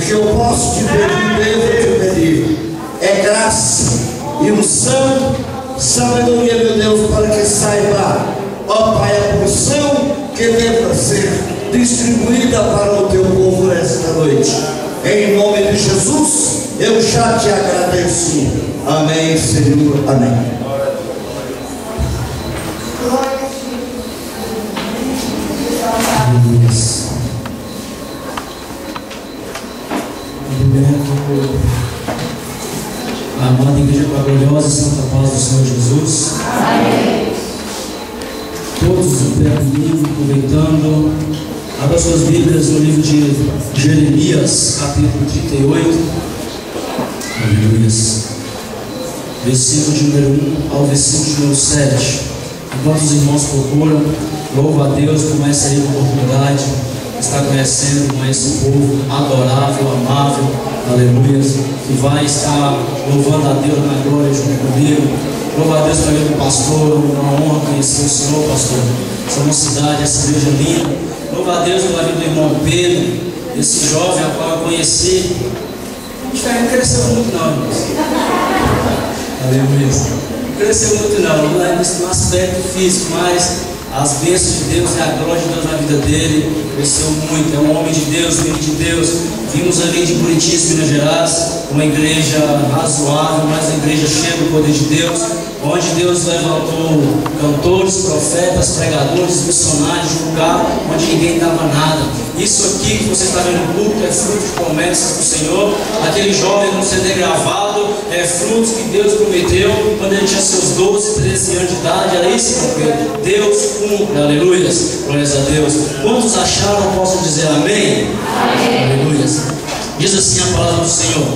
que eu posso te pedir, devo te pedir, é graça e unção, sabedoria, meu Deus, para que saiba, ó Pai, a porção que deva ser distribuída para o teu povo esta noite. Em nome de Jesus, eu já te agradeço. Amém, Senhor. Amém. A amada igreja gloriosa, santa paz do Senhor Jesus. Amém. Todos em pé comigo, aproveitando, abra suas Bíblias no livro de Jeremias, capítulo 38. Aleluia. Versículo de número 1 ao versículo de número 7. Enquanto os irmãos procuram, louva a Deus por essa oportunidade. Está conhecendo com esse povo adorável, amável, aleluia, que vai estar louvando a Deus na glória junto comigo. Louva a Deus pela vida do pastor, uma honra conhecer o Senhor, pastor. Essa mocidade, essa igreja linda. Louva a Deus pela vida do irmão Pedro, esse jovem a qual eu conheci. Não cresceu muito não, irmãos. Aleluia. Não cresceu muito não, no aspecto físico, mas as bênçãos de Deus e a glória de Deus na vida dele cresceu muito. É um homem de Deus, filho de Deus. Vimos ali de Curitiba, Minas Gerais, uma igreja razoável, mas uma igreja cheia do poder de Deus, onde Deus levantou cantores, profetas, pregadores, missionários de um lugar onde ninguém dava nada. Isso aqui que você está vendo no público é fruto de promessas do Senhor. Aquele jovem no CD gravado é fruto que Deus prometeu quando ele tinha seus 12, 13 anos de idade. Era isso que Deus cumpre, aleluia, glórias a Deus. Quantos acharam, posso dizer amém? Amém. Aleluia. Diz assim a palavra do Senhor: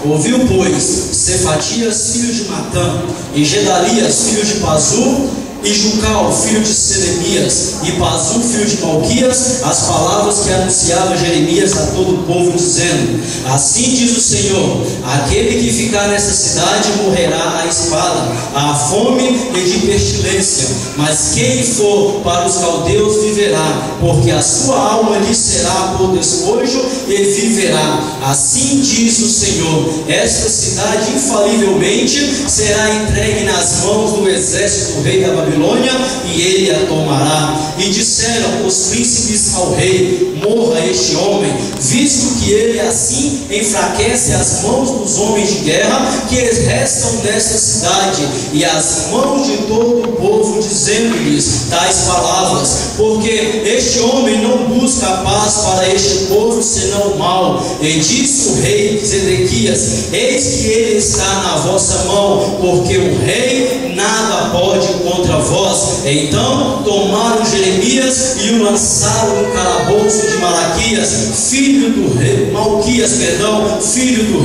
ouviu, pois, Cefatias, filho de Matã, e Gedalias, filho de Pazur, e Jucal, filho de Selemias, e Pazur, filho de Malquias, as palavras que anunciava Jeremias a todo o povo, dizendo: assim diz o Senhor, aquele que ficar nessa cidade morrerá à espada, à fome e de pestilência, mas quem for para os caldeus viverá, porque a sua alma lhe será por despojo e viverá. Assim diz o Senhor, esta cidade infalivelmente será entregue nas mãos do exército do rei da Babilônia, e ele a tomará. E disseram os príncipes ao rei: morra este homem, visto que ele assim enfraquece as mãos dos homens de guerra que restam nesta cidade, e as mãos de todo o povo, dizendo-lhes tais palavras, porque este homem não busca a paz para este povo, senão o mal. E disse o rei Zedequias: eis que ele está na vossa mão, porque o rei nada pode contra vós. Então tomaram Jeremias e o lançaram no calabouço de Malquias, filho do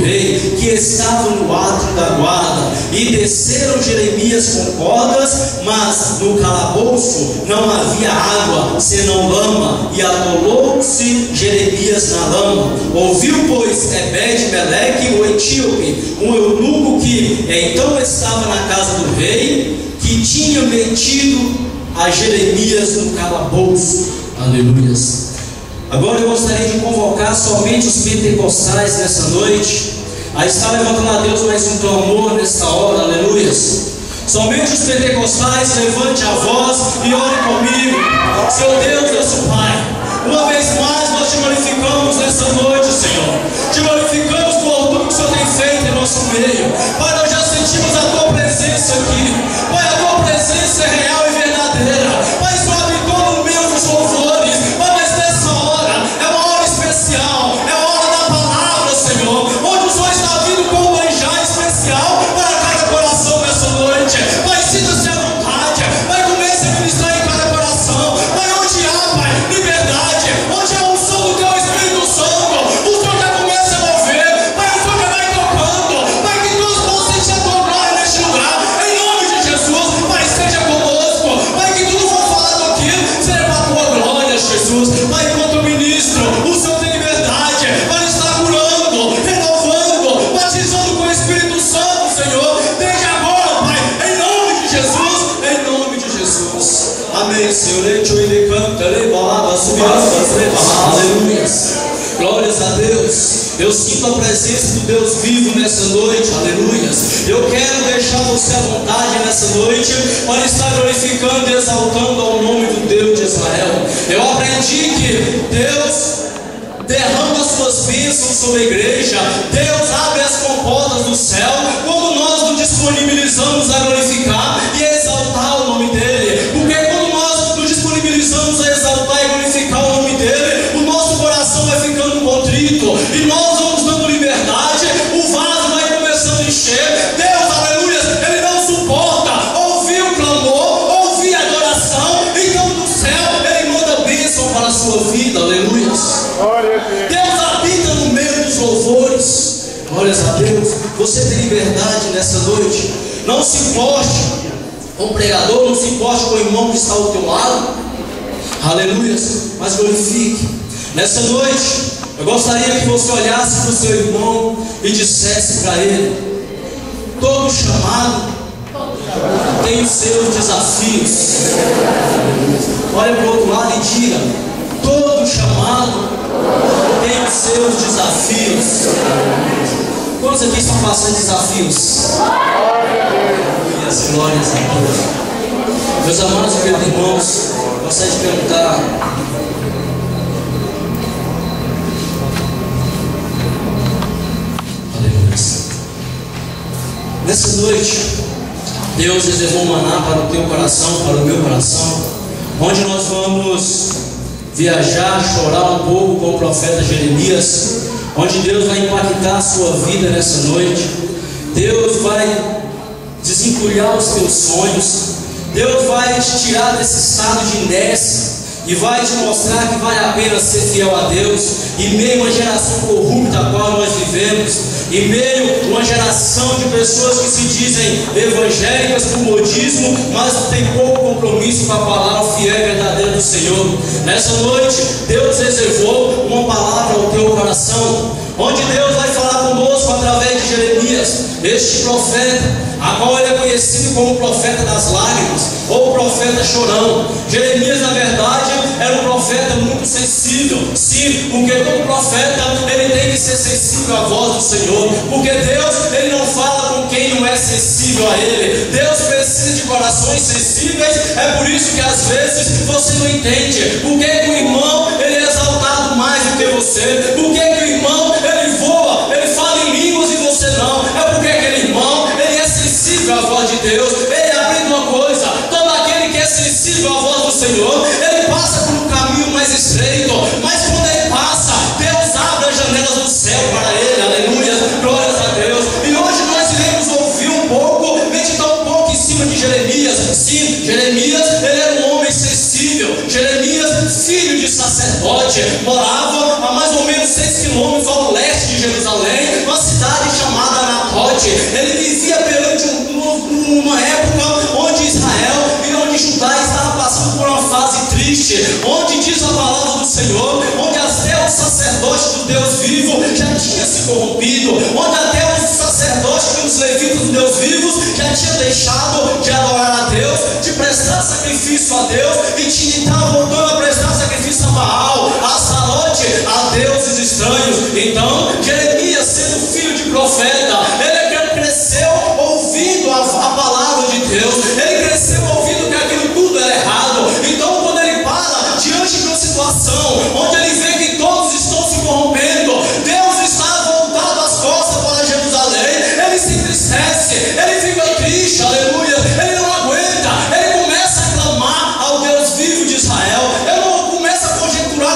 rei, que estava no átrio da guarda. E desceram Jeremias com cordas, mas no calabouço não havia água, senão lama, e atolou-se Jeremias na lama. Ouviu, pois, Ebed-Meleque, o etíope, um eunuco que então estava na casa do rei, que tinha metido a Jeremias no calabouço. Aleluia. Agora eu gostaria de convocar somente os pentecostais nessa noite a estar levantando a Deus mais um clamor nesta hora. Aleluia. Somente os pentecostais, levante a voz e ore comigo. Seu Deus, nosso Pai, uma vez mais nós te glorificamos nessa noite, Senhor. Te glorificamos por tudo que o Senhor tem feito em nosso meio. Pai, nós já sentimos a tua presença aqui. Pai, a tua presença é real e verdadeira. Pai, só habitou no meio dos louvores. Pai, mas nessa hora é uma hora especial, é a hora da palavra, Senhor, onde o Senhor está vindo com um manjar especial para cada coração nessa noite. Pai, sinta-se à vontade. Pai, comece a ministrar em cada coração. Pai, onde há, Pai, liberdade, onde há a unção do teu Espírito Santo, o Senhor já começa a mover. Pai, o Senhor já vai tocando. Pai, que todos possam Eu sinto a presença do Deus vivo nessa noite, aleluias. Eu quero deixar você à vontade nessa noite para estar glorificando e exaltando ao nome do Deus de Israel. Eu aprendi que Deus derrama as suas bênçãos sobre a igreja. Deus abre as comportas do céu quando nós nos disponibilizamos a glorificar e a exaltar o nome dele. Porque quando nós nos disponibilizamos a exaltar e glorificar o nome dele, o nosso coração vai ficando contrito e nós vamos dando liberdade, o vaso vai começando a encher. Deus, aleluia, ele não suporta ouvir o clamor, ouvir a adoração. Então do céu ele manda bênção para a sua vida, aleluia. Deus habita no meio dos louvores. Glórias a Deus. Você tem liberdade nessa noite. Não se importe com o pregador, não se importe com o irmão que está ao teu lado, aleluia, mas glorifique. Nessa noite eu gostaria que você olhasse para o seu irmão e dissesse para ele: todo chamado tem os seus desafios. Olha para o outro lado e diga: todo chamado tem os seus desafios. Quantos aqui estão passando desafios? E as glórias a Deus. Meus amados e meus irmãos, gostaria de perguntar: nessa noite, Deus reservou um maná para o teu coração, para o meu coração, onde nós vamos viajar, chorar um pouco com o profeta Jeremias, onde Deus vai impactar a sua vida nessa noite. Deus vai desenculhar os teus sonhos. Deus vai te tirar desse estado de inércia e vai te mostrar que vale a pena ser fiel a Deus em meio a uma geração corrupta a qual nós vivemos, em meio a uma geração de pessoas que se dizem evangélicas por modismo, mas tem pouco compromisso com a palavra fiel e verdadeira do Senhor. Nessa noite, Deus reservou uma palavra ao teu coração, onde Deus vai falar conosco através de Jeremias, este profeta, a qual ele é conhecido como o profeta das lágrimas, ou o profeta chorão. Jeremias, na verdade, era um profeta muito sensível, sim, porque todo profeta, ele tem que ser sensível à voz do Senhor, porque Deus, ele não fala com quem não é sensível a ele. Deus precisa de corações sensíveis. É por isso que às vezes você não entende porque que o irmão, ele é exaltado mais do que você, porque que o irmão, ele voa, ele fala em línguas e você não. É porque aquele irmão, ele é sensível à voz de Deus. Ele aprende uma coisa: todo aquele que é sensível à voz do Senhor, ele passa por um caminho mais estreito, mas quando ele passa, Deus abre as janelas do céu para ele, aleluia, glórias a Deus. E hoje nós iremos ouvir um pouco, meditar um pouco em cima de Jeremias. Sim, Jeremias, ele era um homem sensível. Jeremias, filho de sacerdote, morava a mais ou menos 6 quilômetros ao leste de Jerusalém, uma cidade chamada Anatote. Ele vivia perante uma época onde Israel e onde Judá estava passando por uma fase triste, onde diz a palavra do Senhor, onde até o sacerdote do Deus vivo já tinha se corrompido, onde até os sacerdotes e os levitas do Deus vivo já tinham deixado de adorar a Deus, de prestar sacrifício a Deus e estavam voltando a prestar sacrifício a Baal, a Astarote, a deuses estranhos. Então Jeremias, sendo filho de profeta, ele cresceu ouvindo a palavra de Deus, ele cresceu ouvindo que aquilo tudo era errado. Então quando ele para diante de uma situação onde ele vê que todos estão se corrompendo, Deus está voltado as costas para Jerusalém, ele se entristece, ele fica triste, aleluia, ele não aguenta, ele começa a clamar ao Deus vivo de Israel. Eu não começo a conjecturar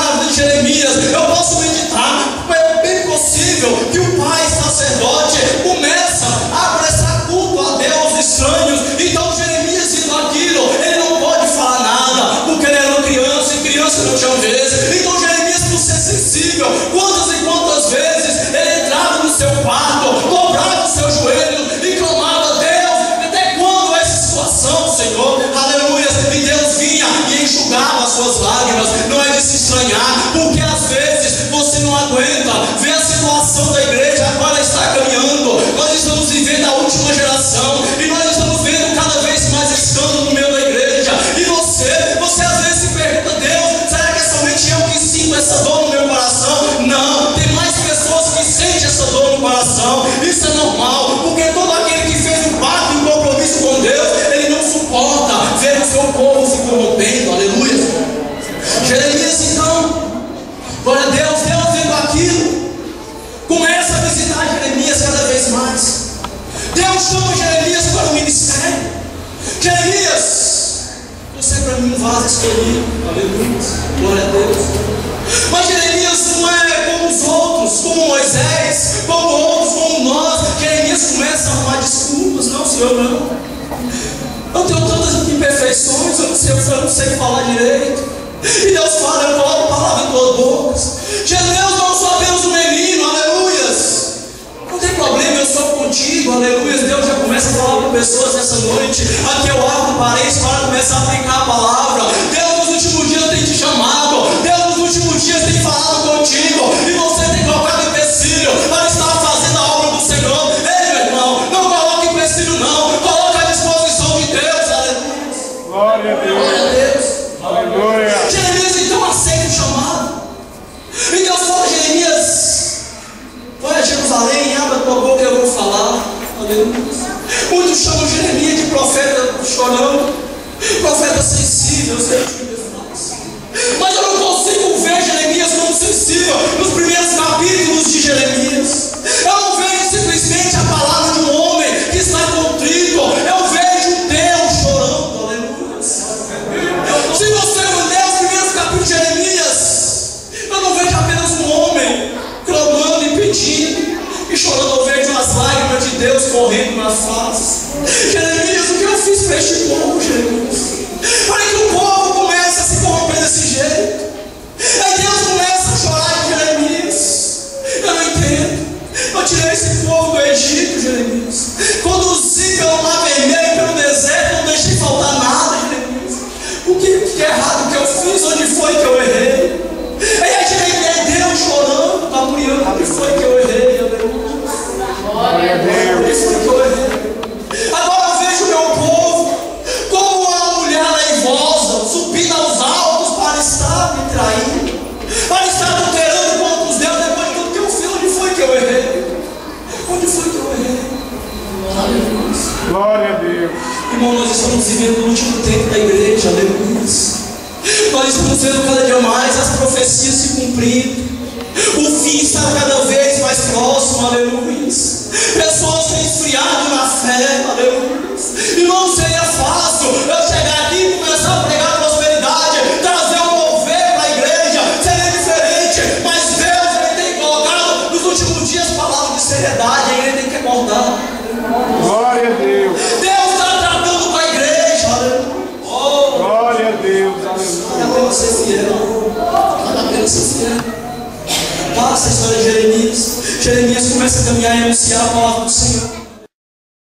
Jeremias, você é para mim um vaso escolhido, aleluia, glória a Deus. Mas Jeremias não é como os outros, como Moisés, como outros, como nós. Jeremias começa a arrumar desculpas. Não, Senhor, não. Eu tenho tantas imperfeições, eu não sei falar direito. E Deus fala, eu coloco palavra em tuas bocas. Deus não sou apenas um menino, aleluias. Não tem problema, eu sou contigo, aleluia. Deus já começa a falar com pessoas nessa noite. Aqui eu abro parênteses para começar a aplicar a palavra. Deus nos últimos dias tem te chamado. Deus nos últimos dias tem falado contigo. E você tem colocado empecilho para estar fazendo a obra do Senhor. Ei, meu irmão, não coloque empecilho não. Coloque à disposição de Deus, aleluia. Glória a Deus. Glória a Deus. Aleluia. Jeremias então aceita o chamado. E Deus fala a Jeremias: vai a Jerusalém, abra tua boca e eu vou falar. Aleluia. Muitos chamam Jeremias de profeta chorão, profeta sensível, mas eu não consigo ver Jeremias como sensível nos primeiros capítulos de Jeremias. Eu não vejo simplesmente a palavra de um homem que está contrito. Eu vejo Deus chorando. Aleluia. Se você ler os primeiros capítulos de Jeremias, eu não vejo apenas um homem clamando e pedindo e chorando. Eu vejo as lágrimas de Deus correndo na face. Jeremias, o que eu fiz para este povo, Jeremias? Para que o povo comece a se corromper desse jeito. Aí Deus começa a chorar de Jeremias. Eu não entendo. Eu tirei esse povo do Egito, Jeremias. Conduzi pelo Mar Vermelho, pelo deserto, não deixei faltar nada, Jeremias. O que é errado que eu fiz? Onde foi que eu errei? Aí a gente é Deus chorando, murmurando. Onde foi que eu errei? Onde foi que eu errei? Agora eu vejo o meu povo como uma mulher raivosa, subindo aos altos para estar me traindo, para estar adulterando com outros deuses. Depois de tudo que eu fiz, onde foi que eu errei? Onde foi que eu errei? Glória a Deus. Irmão, nós estamos vivendo o último tempo da igreja, aleluia. Nós estamos vendo cada dia mais as profecias se cumprindo. O fim está cada vez mais próximo, aleluia. Pessoas têm esfriado na fé, aleluia. E não seria fácil eu chegar aqui e começar a pregar prosperidade, trazer um mover para a igreja. Seria diferente, mas Deus ele tem colocado nos últimos dias palavras de seriedade. A igreja tem que acordar. Glória a Deus. Deus está tratando com a igreja, aleluia. Oh, glória a Deus, aleluia. Vale a pena ser fiel. Vale a pena ser fiel. Passa a história de Jeremias. Jeremias começa a caminhar e anunciar a palavra do Senhor.